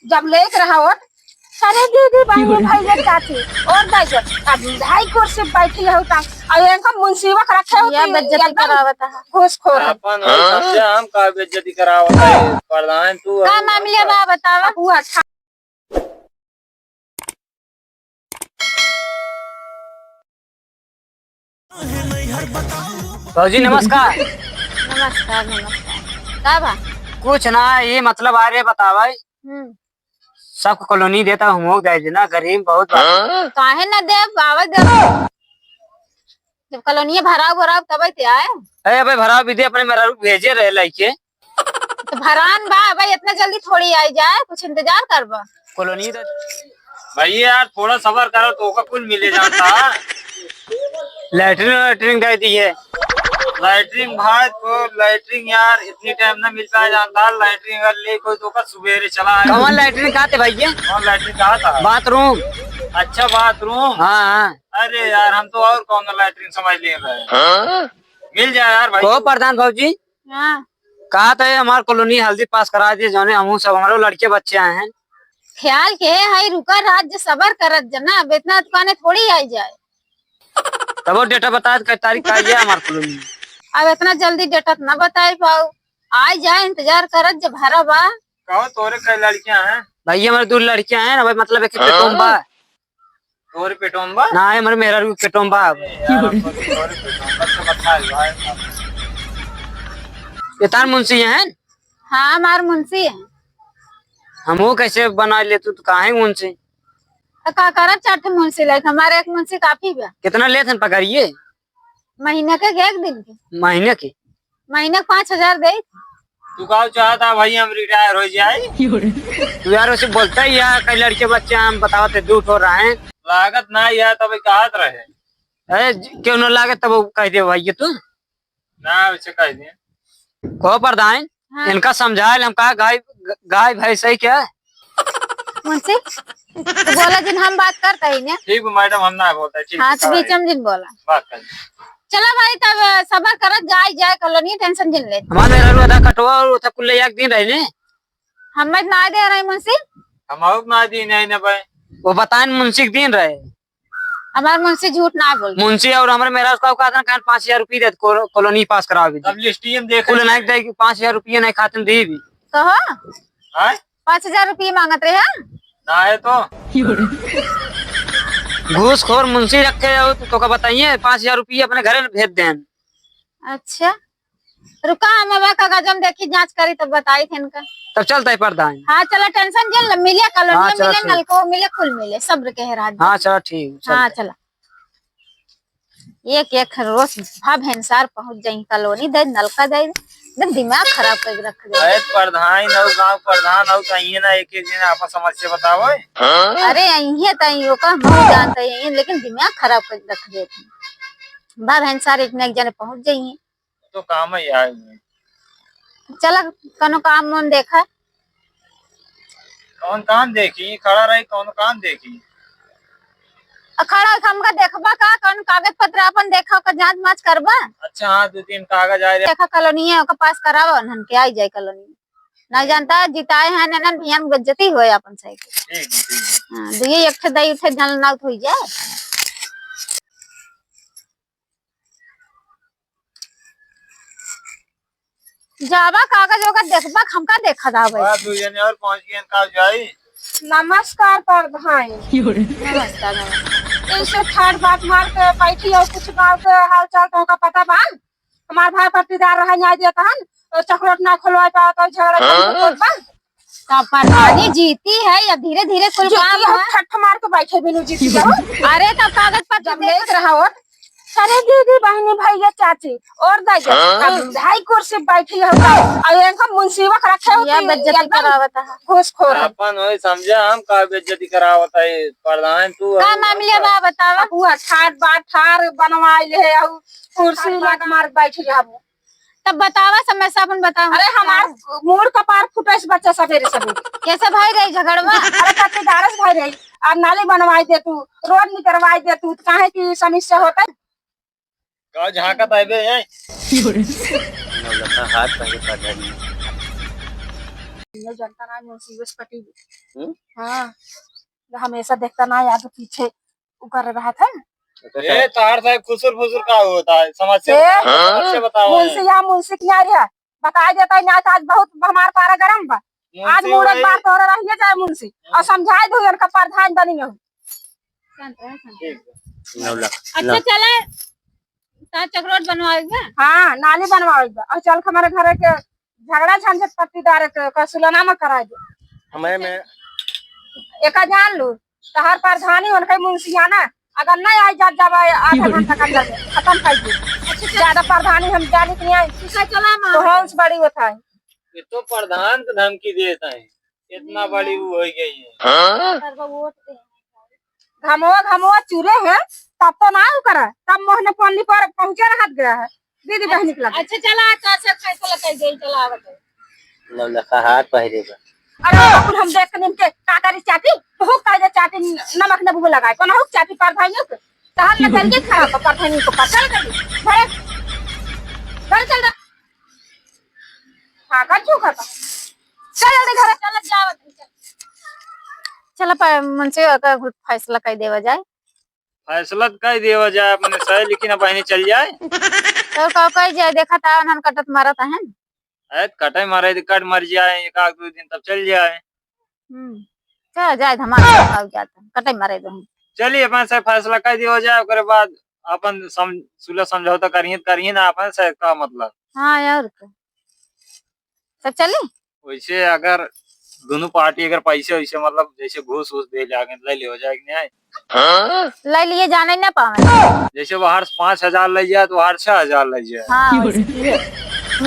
जब लेक रहा वोट सारे दीदी बहनी भैया चाची और दाइजो अब ढाई कुर्सी बैठी हो ता और इनका मुंसीबत रखे हो या बेइज्जती करावत है घूसखोर है। अपन समझा हम का बेइज्जती करावत है प्रधान तू का मामले बा बतावा। वो अच्छा जी नमस्कार। नमस्कार नमस्कार का बा। कुछ ना ये मतलब आ रहे बतावा सब कॉलोनी देता हम ना गरीब बहुत काहे ना दे बाबा दे जब कॉलोनी भराव भराव तब ते आए अरे भाई भरा विधि अपने मेरा भेजे रहे लाइके तो भरान बा भाई इतना जल्दी थोड़ी आई जाए कुछ इंतजार करबा। कॉलोनी भैया यार थोड़ा सबर करो तो का कुल मिले जाता लैटरिन वैटरिन दे दी है। लैटरिन भाई तो लैटरिन यार इतनी टाइम ना मिलता है जानता लैटरिन अगर ले कोई तो का सुबेरे चला है। कौन लैटरिन कहाँ थे भैया? कौन लैटरिन कहा था? बाथरूम। अच्छा बाथरूम। हाँ हाँ अरे यार हम तो और कौन लैटरिन समझ ले रहे मिल जाए यार भाई। को प्रधान भाव जी हां कहा था हमारे कॉलोनी हल्दी पास करा दिए जो हम सब हमारे लड़के बच्चे आए हैं। ख्याल के है रुका राज्य सबर करत जना अब इतना दुकाने थोड़ी आई जाए। तब वो डेटा बता कई तारीख का है हमारे कॉलोनी। अब इतना जल्दी डेटा ना बताई पाओ आई जाए इंतजार करत जब भरा बा। कहो तोरे कई लड़कियां हैं? भैया हमारे दो लड़कियां हैं ना भाई मतलब एक पेटोम्बा तोरे पेटोम्बा ना है हमारे मेहरा पेटोम्बा। ये तार मुंशी हैं। हाँ हमार मुंशी है। हम वो कैसे बना ले तू कहा है मुंशी तो का करत चार मुंशी लाइक हमारे एक मुंशी काफी बा। कितना लेते हैं पगारिए? महीने के एक दिन के महीने की महीने 5,000 दे। तू कहा चाहता भाई हम रिटायर हो जाए? तू यार वैसे बोलता ही यार कई लड़के बच्चे हम बताते दूर हो रहे हैं लागत ना यार तब कहत रहे। अरे क्यों न लागे तब कह दे भाई तू ना वैसे कह दे को प्रधान। हाँ। इनका समझाए हम कहा गाय गाय भैंस ही क्या है मुंशी तो बोला जिन हम बात करते ही ना। ठीक मैडम हम ना बोलते ठीक। हाँ तो बीच में जिन बोला बात कर चला भाई तब सबर करत जाए जाए कॉलोनी टेंशन जिन ले हमारे आधा कटवा और उठा कुल एक दिन रहे हम ना दे रहे मुंशी। हम ना दी नहीं ना भाई वो बताए मुंशी के दिन रहे हमारे मुंशी झूठ ना बोल। मुंशी और हमारे मेरा उसका कहा 5,000 रुपये दे कॉलोनी पास करा भी अब लिस्ट हम देख कुल नहीं दे 5,000 रुपये नहीं खाते दी भी कहो आए 5,000 रुपये मांगत रहे हैं। ना है तो घूसखोर मुंशी रखे हो तो का बताइए 5,000 रुपये अपने घर भेज दें। अच्छा रुका हम का गजम देखी जांच करी तब बताई थे इनका। तब चलता है प्रधान। हाँ चलो टेंशन जिन मिले हाँ, कॉलोनी चलो मिले ठीक। नलको मिले कुल मिले सब्र के राज। हाँ चलो ठीक हाँ चला एक एक रोज भाव हिंसार पहुंच जाई कॉलोनी दे नलका दे एकदम दिमाग खराब कर रख दे। अरे प्रधान और गांव प्रधान और कहिए ना एक दिन आपस समस्या बताओ। अरे यही तइयो का हम जानते हैं लेकिन दिमाग खराब कर रख देते भाव हिंसार एक न एक जने पहुंच जाइए तो काम है यार चला कनो काम मन देखा। कौन काम देखी खड़ा रही कौन काम देखी अखाड़ा हमका देखबा का कौन कागज पत्र अपन देखा का जांच माच करबा। अच्छा हाँ 2-3 कागज आए देखा कॉलोनी है ओका पास करावा उन्हन के आई जाए कॉलोनी ना जानता जिताए हैं ननन भियन बेइज्जती होए अपन सही के। ठीक हां दुई एक ठे दई उठे जल ना होई जाए। जावा कागज वगैरह देखबा हमका देखा दावे। बात 2 जने और पहुंच गए का जाई। नमस्कार प्रधान। नमस्कार इनसे ठाट बात मार के बैठी और कुछ गाँव के हाल चाल तो का पता बा। हमार भाई पट्टीदार रहा न्याय देता हन तो चक्रोट ना खुलवा पाओ तो झगड़ा बा। तब प्रधानी जीती है या धीरे धीरे कुल काम है। ठठ मार के बैठे बिनु जीती जाओ। अरे तब कागज पत्र जब लेक रहा वोट सारे दीदी बहनी भैया चाची और दाइजो अब ढाई कुर्सी बैठी हो ता और इनका मुंसीबत रखे हो या बेइज्जती करावत है घूसखोर है। अपन होई समझा हम का बेइज्जती करावत है प्रधान तू का मामले बा बतावा। हुआ ठाट बाट ठार बनवाइले है और कुर्सी लग मार बैठी रहबो। तब बतावा समस्या अपन बताओ। अरे हमार मूड कपार फुटैस बच्चा सवेरे सवेरे कैसे भाई रही झगड़वा। अरे पट्टीदारस भाई रही अब नाली बनवाई दे तू रोड निकलवाई दे तू काहे की समस्या होता है। का झाकत आइबे हैं हाथ पहले नहीं जानता ना मुंशी उस पटी हम्म? हाँ हमेशा देखता ना याद पीछे वो कर रहा था ए तार साहब खुसुर फुसुर का होता है समझ से ए, समझ से बताओ मुंशी या मुंशी क्या रहा बता देता है ना आज बहुत हमारा पारा गरम बा आज मुंशी मूड एक वही- बार तोड़ रही जाए मुंशी और समझाए दो उनका प्रधान बनी हो ठीक है। 9 लाख अच्छा चला तार चक्रोट बनवाएगा हाँ नाली बनवाएगा और चल के हमारे घर के झगड़ा झंझट पट्टीदार के सुलना में करा दे हमारे में एक जान लू तहार प्रधानी उनके मुंशियाना अगर नहीं आई जा जब आधा घंटा के अंदर में खत्म कर दी ज्यादा प्रधानी हम जाने के नहीं चला तो हंस बड़ी होता है ये तो प्रधान को धमकी देता है इतना बड़ी वो हो गई है घमोआ घमोआ चूरे हैं तब तो ना वो करा तब मोहने पन्नी पर पहुंचे रहत गया है दीदी बहनी के लगे अच्छा चला कैसे फैसला कर दे चला आवत 9 लाख का हाथ पहरेगा अरे अपन हम देख के निमके काकरी चाटी बहुत कायदे चाटी नमक न भूल लगाए कोना हुक चाटी पर भाइयों के तहल न करके खराब पर भाइयों को पता कर भरे घर चल रहा काका क्यों खाता चल जल्दी घर चल जावत चला मुंशी का कुछ फैसला कर देवा जाए फैसला कह देवा जाए अपने सही लेकिन अब बहनी चल जाए तो कह जाए देखा था उन्होंने कटत मारा था है कटे मारे तो कट मर जाए एक आध 2 दिन तब चल जाए चल जाए हमारा जाता कटाई मारे दो चलिए अपन से फैसला कर दिया जाए उसके बाद अपन सुलह समझौता करिए ना अपन से का मतलब हाँ यार सब चले वैसे अगर दोनों पार्टी अगर पैसे वैसे मतलब जैसे घूस वूस दे जाके ले ले हो जाएगी नहीं ले लिए जाने न पावे जैसे बाहर 5,000 ले जाए तो बाहर 6,000 ले जाए हाँ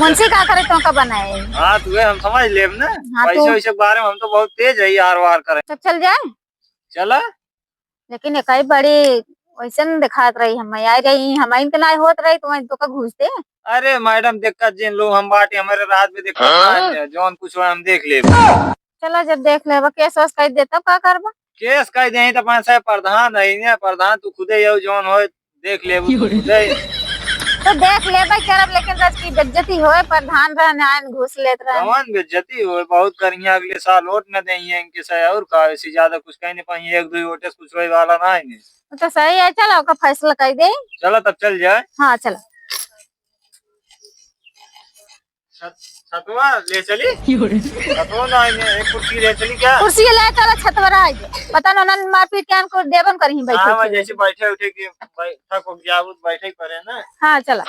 मुंशी का करे तो का बनाए हाँ तो हम समझ लेब ना हाँ, पैसे तो- वैसे के बारे में हम तो बहुत तेज है यार वार करे सब चल जाए चला लेकिन एक बड़ी वैसे न दिखात रही हम आई रही हम इनके ना होत रही तो का घूस दे अरे मैडम दिक्कत जिन लोग हम बाटे हमारे रात में दिक्कत ना है, जौन कुछ हो हम देख ले चला जब देख ले केस वस कर दे तब का करबा केस कह दे तो अपन साहब प्रधान है ना प्रधान तू खुदे यो जौन हो देख ले खुदे तो देख ले भाई करब लेकिन रस की बेइज्जती होए प्रधान रहने आन घूस लेत रहे कौन बेइज्जती हो बहुत करिया अगले साल वोट न देंगे इनके से और का ऐसे ज्यादा कुछ कह नहीं पाएंगे 1-2 वोट से कुछ होए वाला ना है तो सही है चलो ओका फैसला कर दे चलो तब चल जाए हाँ चलो छतवा ले चली छतवा ना एक कुर्सी ले चली क्या कुर्सी ले चलो छतवर आ पता ना नन मारपीट के को देवन करही हाँ बैठे जैसे बैठे उठे की थक हो गया बैठे करे ना हाँ चला